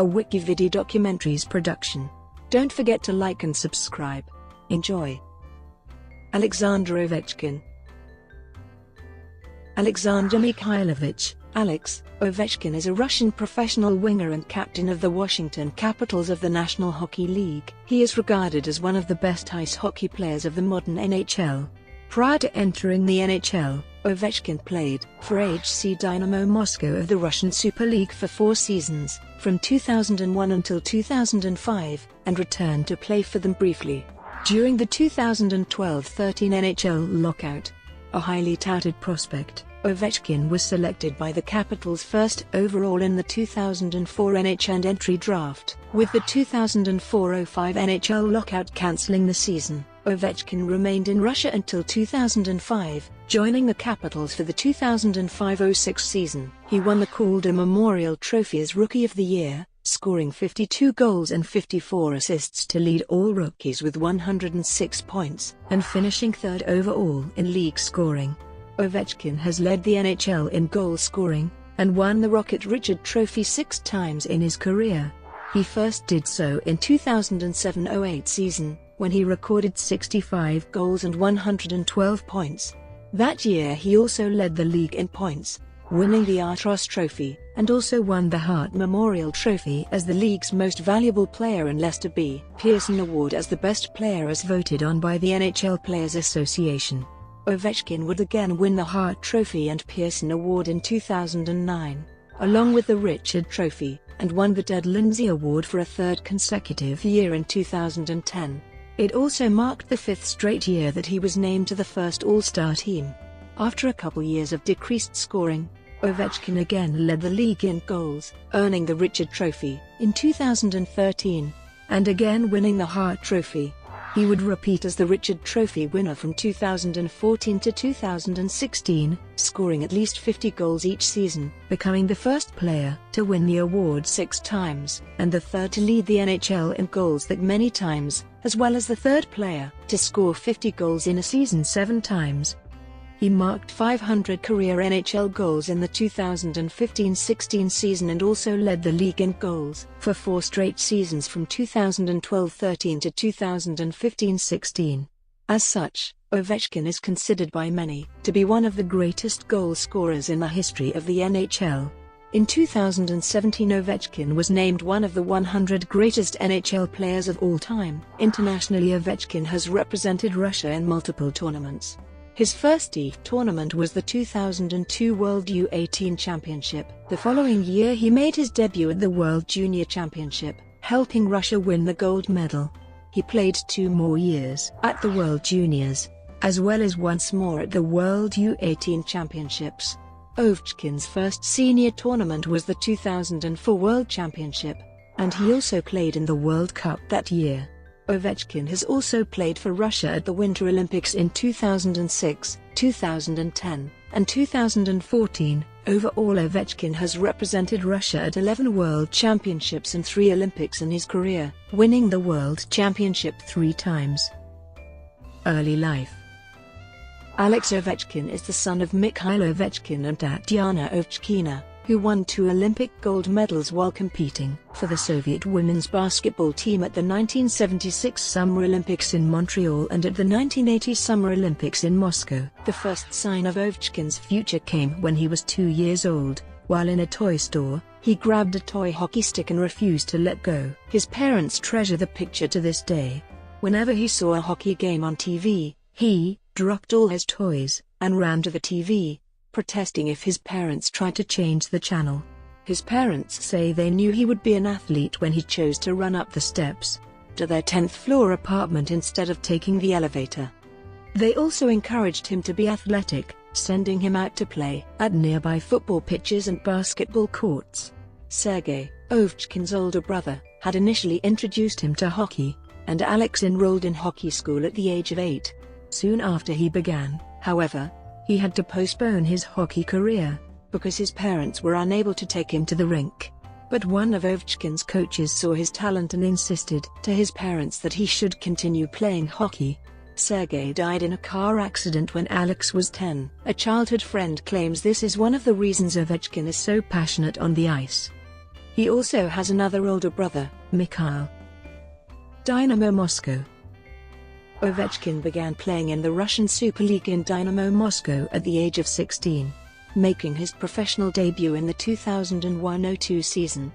a WikiVidi Documentaries production. Don't forget to like and subscribe. Enjoy. Alexander Ovechkin. Alexander Mikhailovich Alex Ovechkin is a Russian professional winger and captain of the Washington Capitals of the National Hockey League. He is regarded as one of the best ice hockey players of the modern NHL. Prior to entering the NHL, Ovechkin played for HC Dynamo Moscow of the Russian Super League for 4 seasons, from 2001 until 2005, and returned to play for them briefly during the 2012-13 NHL lockout. A highly touted prospect, Ovechkin was selected by the Capitals first overall in the 2004 NHL entry draft. With the 2004-05 NHL lockout cancelling the season, Ovechkin remained in Russia until 2005, joining the Capitals for the 2005-06 season. He won the Calder Memorial Trophy as Rookie of the Year, scoring 52 goals and 54 assists to lead all rookies with 106 points, and finishing third overall in league scoring. Ovechkin has led the NHL in goal scoring, and won the Rocket Richard Trophy 6 times in his career. He first did so in 2007-08 season, when he recorded 65 goals and 112 points. That year he also led the league in points, winning the Artros Trophy, and also won the Hart Memorial Trophy as the league's most valuable player and Lester B. Pearson Award as the best player as voted on by the NHL Players Association. Ovechkin would again win the Hart Trophy and Pearson Award in 2009, along with the Richard Trophy, and won the Ted Lindsay Award for a third consecutive year in 2010. It also marked the 5th straight year that he was named to the first All-Star team. After a couple years of decreased scoring, Ovechkin again led the league in goals, earning the Richard Trophy in 2013, and again winning the Hart Trophy. He would repeat as the Richard Trophy winner from 2014 to 2016, scoring at least 50 goals each season, becoming the first player to win the award 6 times, and the third to lead the NHL in goals that many times, as well as the third player to score 50 goals in a season 7 times. He marked 500 career NHL goals in the 2015-16 season and also led the league in goals for 4 straight seasons from 2012-13 to 2015-16. As such, Ovechkin is considered by many to be one of the greatest goal scorers in the history of the NHL. In 2017, Ovechkin was named one of the 100 greatest NHL players of all time. Internationally, Ovechkin has represented Russia in multiple tournaments. His first tournament was the 2002 World U18 Championship. The following year he made his debut at the World Junior Championship, helping Russia win the gold medal. He played 2 more years at the World Juniors, as well as once more at the World U18 Championships. Ovechkin's first senior tournament was the 2004 World Championship, and he also played in the World Cup that year. Ovechkin has also played for Russia at the Winter Olympics in 2006, 2010, and 2014. Overall, Ovechkin has represented Russia at 11 World Championships and 3 Olympics in his career, winning the World Championship 3 times. Early life. Alex Ovechkin is the son of Mikhail Ovechkin and Tatiana Ovechkina, who won 2 Olympic gold medals while competing for the Soviet women's basketball team at the 1976 Summer Olympics in Montreal and at the 1980 Summer Olympics in Moscow. The first sign of Ovechkin's future came when he was 2 years old. While in a toy store, he grabbed a toy hockey stick and refused to let go. His parents treasure the picture to this day. Whenever he saw a hockey game on TV, he dropped all his toys and ran to the TV, protesting if his parents tried to change the channel. His parents say they knew he would be an athlete when he chose to run up the steps to their 10th floor apartment instead of taking the elevator. They also encouraged him to be athletic, sending him out to play at nearby football pitches and basketball courts. Sergei, Ovechkin's older brother, had initially introduced him to hockey, and Alex enrolled in hockey school at the age of 8. Soon after he began, however, he had to postpone his hockey career because his parents were unable to take him to the rink. But one of Ovechkin's coaches saw his talent and insisted to his parents that he should continue playing hockey. Sergei died in a car accident when Alex was 10. A childhood friend claims this is one of the reasons Ovechkin is so passionate on the ice. He also has another older brother, Mikhail. Dynamo Moscow. Ovechkin began playing in the Russian Super League in Dynamo Moscow at the age of 16, making his professional debut in the 2001-02 season.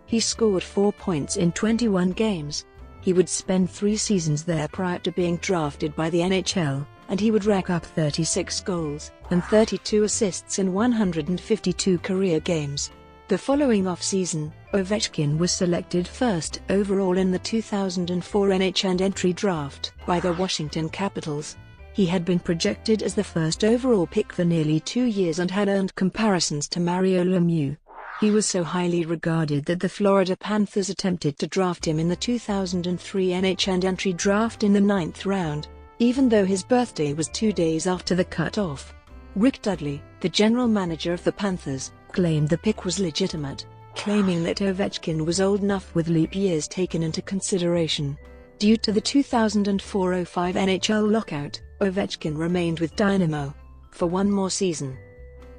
He scored 4 points in 21 games. He would spend 3 seasons there prior to being drafted by the NHL, and he would rack up 36 goals and 32 assists in 152 career games. The following off-season, Ovechkin was selected first overall in the 2004 NHL entry draft by the Washington Capitals. He had been projected as the first overall pick for nearly 2 years and had earned comparisons to Mario Lemieux. He was so highly regarded that the Florida Panthers attempted to draft him in the 2003 NHL entry draft in the 9th round, even though his birthday was 2 days after the cutoff. Rick Dudley, the general manager of the Panthers, claimed the pick was legitimate, claiming that Ovechkin was old enough with leap years taken into consideration. Due to the 2004-05 NHL lockout, Ovechkin remained with Dynamo for 1 more season.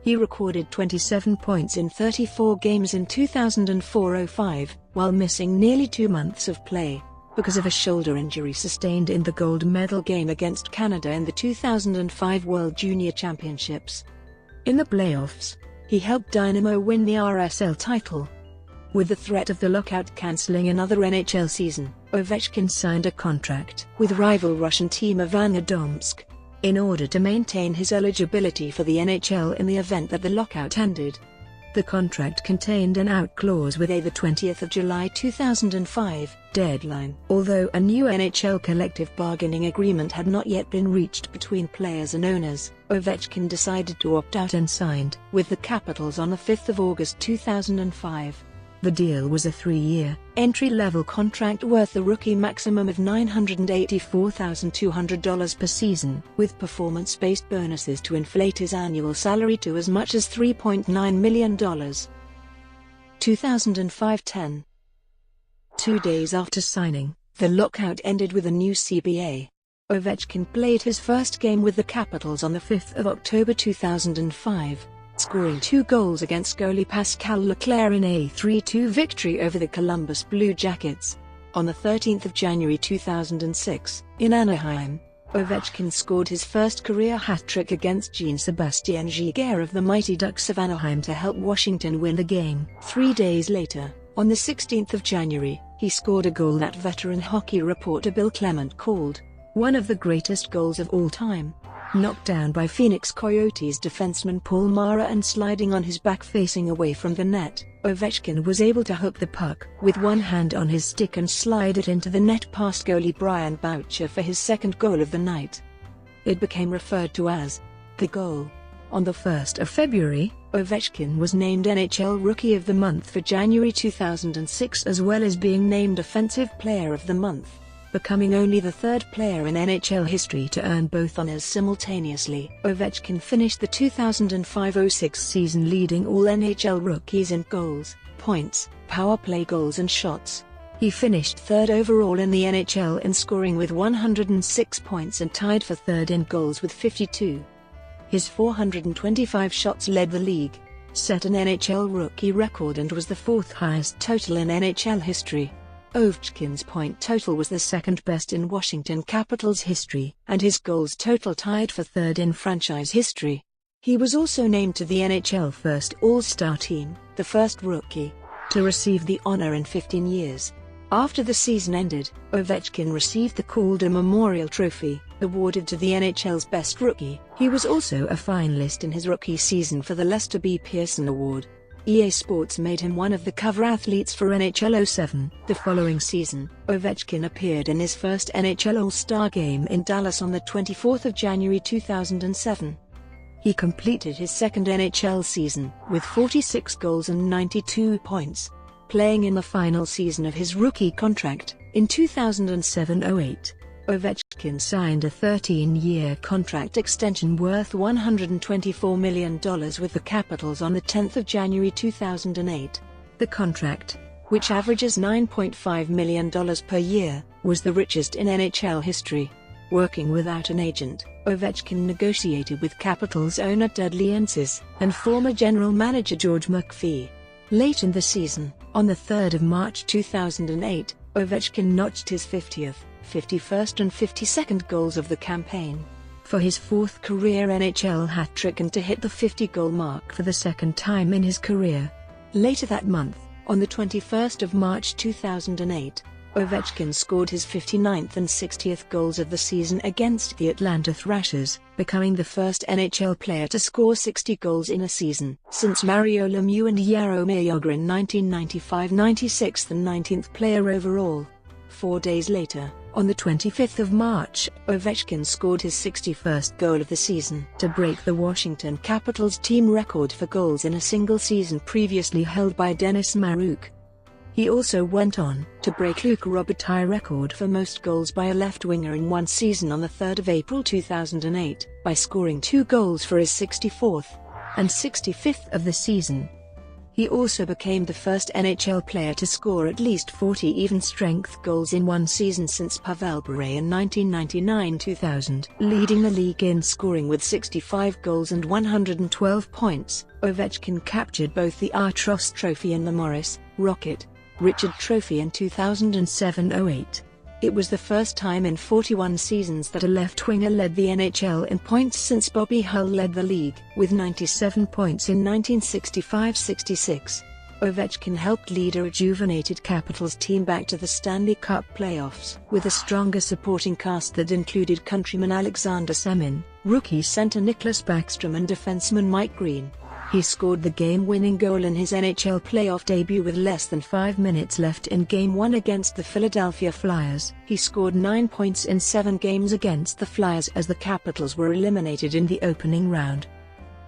He recorded 27 points in 34 games in 2004-05, while missing nearly 2 months of play because of a shoulder injury sustained in the gold medal game against Canada in the 2005 World Junior Championships. In the playoffs, he helped Dynamo win the RSL title. With the threat of the lockout cancelling another NHL season, Ovechkin signed a contract with rival Russian team Ivana Tomsk in order to maintain his eligibility for the NHL in the event that the lockout ended. The contract contained an out clause with a 20th of July 2005 deadline. Although a new NHL collective bargaining agreement had not yet been reached between players and owners, Ovechkin decided to opt out and signed with the Capitals on the 5th of August 2005. The deal was a 3-year, entry-level contract worth the rookie maximum of $984,200 per season, with performance-based bonuses to inflate his annual salary to as much as $3.9 million. 2005-10. 2 days after signing, the lockout ended with a new CBA. Ovechkin played his first game with the Capitals on the 5th of October 2005. Scoring 2 goals against goalie Pascal Leclerc in a 3-2 victory over the Columbus Blue Jackets. On the 13th of January 2006, in Anaheim, Ovechkin scored his first career hat-trick against Jean-Sébastien Giguère of the Mighty Ducks of Anaheim to help Washington win the game. 3 days later, on the 16th of January, he scored a goal that veteran hockey reporter Bill Clement called one of the greatest goals of all time. Knocked down by Phoenix Coyotes defenseman Paul Mara and sliding on his back facing away from the net, Ovechkin was able to hook the puck with one hand on his stick and slide it into the net past goalie Brian Boucher for his second goal of the night. It became referred to as the goal. On the 1st of February, Ovechkin was named NHL Rookie of the Month for January 2006 as well as being named Offensive Player of the Month, becoming only the 3rd player in NHL history to earn both honors simultaneously. Ovechkin finished the 2005-06 season leading all NHL rookies in goals, points, power play goals and shots. He finished 3rd overall in the NHL in scoring with 106 points and tied for 3rd in goals with 52. His 425 shots led the league, set an NHL rookie record and was the 4th highest total in NHL history. Ovechkin's point total was the 2nd best in Washington Capitals history, and his goals total tied for 3rd in franchise history. He was also named to the NHL First All-Star Team, the first rookie to receive the honor in 15 years. After the season ended, Ovechkin received the Calder Memorial Trophy, awarded to the NHL's best rookie. He was also a finalist in his rookie season for the Lester B. Pearson Award. EA Sports made him one of the cover athletes for NHL 07. The following season, Ovechkin appeared in his first NHL All-Star Game in Dallas on the 24th of January 2007. He completed his 2nd NHL season with 46 goals and 92 points, playing in the final season of his rookie contract. In 2007-08, Ovechkin signed a 13-year contract extension worth $124 million with the Capitals on the 10th of January 2008. The contract, which averages $9.5 million per year, was the richest in NHL history. Working without an agent, Ovechkin negotiated with Capitals owner Dudley Ensis and former general manager George McPhee. Late in the season, On the 3rd of March 2008, Ovechkin notched his 50th, 51st and 52nd goals of the campaign. For his fourth career NHL hat-trick and to hit the 50-goal mark for the second time in his career. Later that month, on the 21st of March 2008, Ovechkin scored his 59th and 60th goals of the season against the Atlanta Thrashers, becoming the first NHL player to score 60 goals in a season since Mario Lemieux and Jaromir Jagr in 1995, 96th and 19th player overall. 4 days later, on the 25th of March, Ovechkin scored his 61st goal of the season to break the Washington Capitals team record for goals in a single season previously held by Denis Maruk. He also went on to break Luc Robitaille's record for most goals by a left winger in one season on the 3rd of April 2008, by scoring 2 goals for his 64th and 65th of the season. He also became the first NHL player to score at least 40 even-strength goals in one season since Pavel Bure in 1999-2000, leading the league in scoring with 65 goals and 112 points. Ovechkin captured both the Art Ross Trophy and the Maurice Rocket Richard Trophy in 2007-08. It was the first time in 41 seasons that a left-winger led the NHL in points since Bobby Hull led the league, with 97 points in 1965-66. Ovechkin helped lead a rejuvenated Capitals team back to the Stanley Cup playoffs, with a stronger supporting cast that included countryman Alexander Semin, rookie center Nicklas Backstrom and defenseman Mike Green. He scored the game-winning goal in his NHL playoff debut with less than 5 minutes left in Game 1 against the Philadelphia Flyers. He scored 9 points in 7 games against the Flyers as the Capitals were eliminated in the opening round.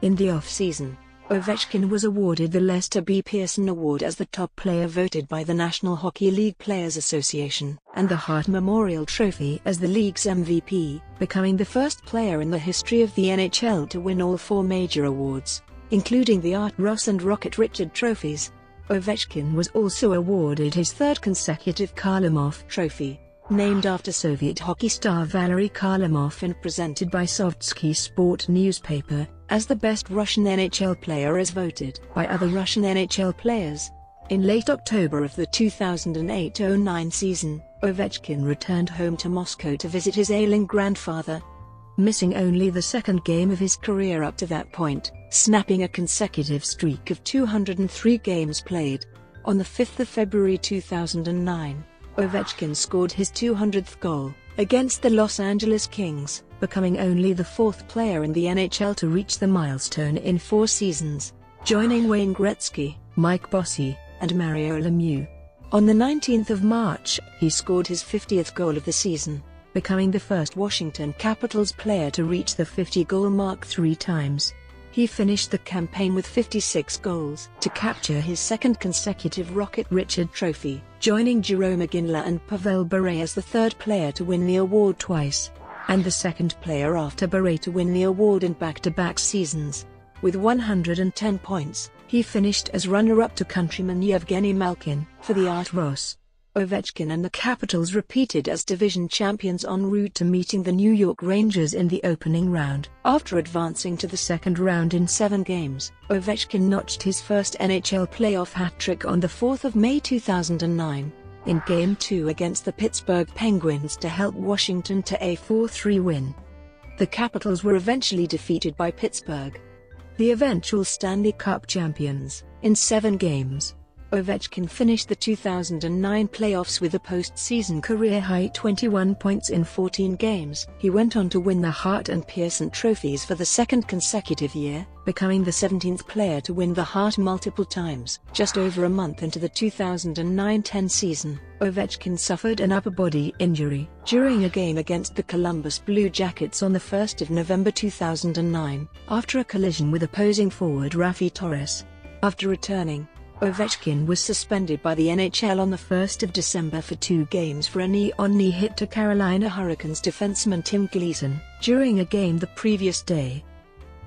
In the off-season, Ovechkin was awarded the Lester B. Pearson Award as the top player voted by the National Hockey League Players Association, and the Hart Memorial Trophy as the league's MVP, becoming the first player in the history of the NHL to win all 4 major awards, including the Art Ross and Rocket Richard trophies. Ovechkin was also awarded his 3rd consecutive Kharlamov Trophy, named after Soviet hockey star Valery Kharlamov and presented by Sovetski Sport newspaper, as the best Russian NHL player as voted by other Russian NHL players. In late October of the 2008-09 season, Ovechkin returned home to Moscow to visit his ailing grandfather, missing only the 2nd game of his career up to that point, snapping a consecutive streak of 203 games played. On the 5th of February 2009, Ovechkin scored his 200th goal against the Los Angeles Kings, becoming only the 4th player in the NHL to reach the milestone in 4 seasons, joining Wayne Gretzky, Mike Bossy, and Mario Lemieux. On the 19th of March, he scored his 50th goal of the season, becoming the first Washington Capitals player to reach the 50-goal mark 3 times. He finished the campaign with 56 goals to capture his 2nd consecutive Rocket Richard Trophy, joining Jaromir Jagr and Pavel Bure as the 3rd player to win the award twice, and the 2nd player after Bure to win the award in back-to-back seasons. With 110 points, he finished as runner-up to countryman Yevgeny Malkin for the Art Ross. Ovechkin and the Capitals repeated as division champions en route to meeting the New York Rangers in the opening round. After advancing to the 2nd round in 7 games, Ovechkin notched his first NHL playoff hat-trick on the 4th of May 2009, in Game 2 against the Pittsburgh Penguins to help Washington to a 4-3 win. The Capitals were eventually defeated by Pittsburgh, the eventual Stanley Cup champions, in 7 games. Ovechkin finished the 2009 playoffs with a postseason career-high 21 points in 14 games. He went on to win the Hart and Pearson trophies for the 2nd consecutive year, becoming the 17th player to win the Hart multiple times. Just over a month into the 2009-10 season, Ovechkin suffered an upper body injury during a game against the Columbus Blue Jackets on the 1st of November 2009, after a collision with opposing forward Raffi Torres. After returning, Ovechkin was suspended by the NHL on the 1st of December for 2 games for a knee-on-knee hit to Carolina Hurricanes defenseman Tim Gleason during a game the previous day.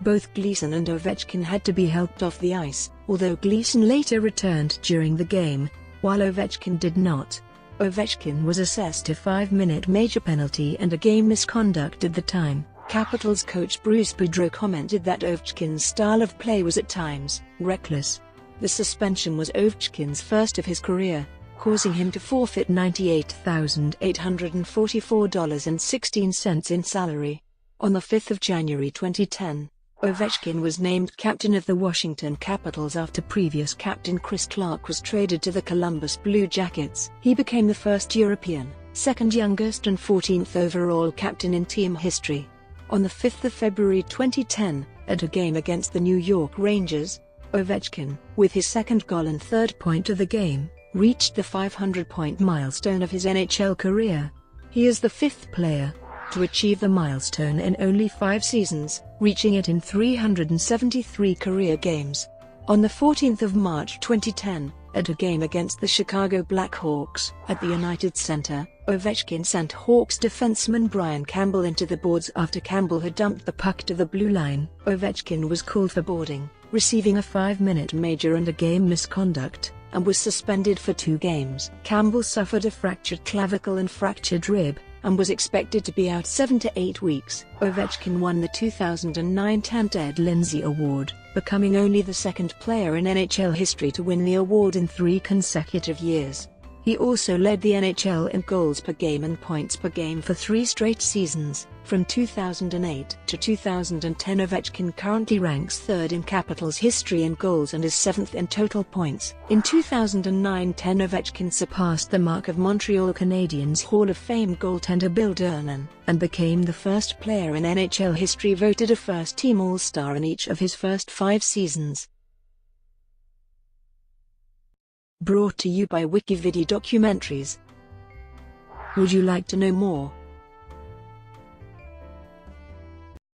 Both Gleason and Ovechkin had to be helped off the ice, although Gleason later returned during the game, while Ovechkin did not. Ovechkin was assessed a 5-minute major penalty and a game misconduct at the time. Capitals coach Bruce Boudreau commented that Ovechkin's style of play was at times reckless. The suspension was Ovechkin's first of his career, causing him to forfeit $98,844.16 in salary. On the 5th of January 2010, Ovechkin was named captain of the Washington Capitals after previous captain Chris Clark was traded to the Columbus Blue Jackets. He became the first European, second youngest and 14th overall captain in team history. On the 5th of February 2010, at a game against the New York Rangers, Ovechkin, with his second goal and third point of the game, reached the 500-point milestone of his NHL career. He is the fifth player to achieve the milestone in only 5 seasons, reaching it in 373 career games. On the 14th of March 2010, at a game against the Chicago Blackhawks at the United Center, Ovechkin sent Hawks defenseman Brian Campbell into the boards after Campbell had dumped the puck to the blue line. Ovechkin was called for boarding, receiving a 5-minute major and a game misconduct, and was suspended for 2 games. Campbell suffered a fractured clavicle and fractured rib, and was expected to be out 7 to 8 weeks. Ovechkin won the 2009 Ted Lindsay Award, becoming only the second player in NHL history to win the award in 3 consecutive years. He also led the NHL in goals per game and points per game for 3 straight seasons. From 2008 to 2010, Ovechkin currently ranks 3rd in Capitals history in goals and is 7th in total points. In 2009-10, Ovechkin surpassed the mark of Montreal Canadiens Hall of Fame goaltender Bill Durnan, and became the first player in NHL history voted a first-team All-Star in each of his first 5 seasons. Brought to you by WikiVidi Documentaries. Would you like to know more?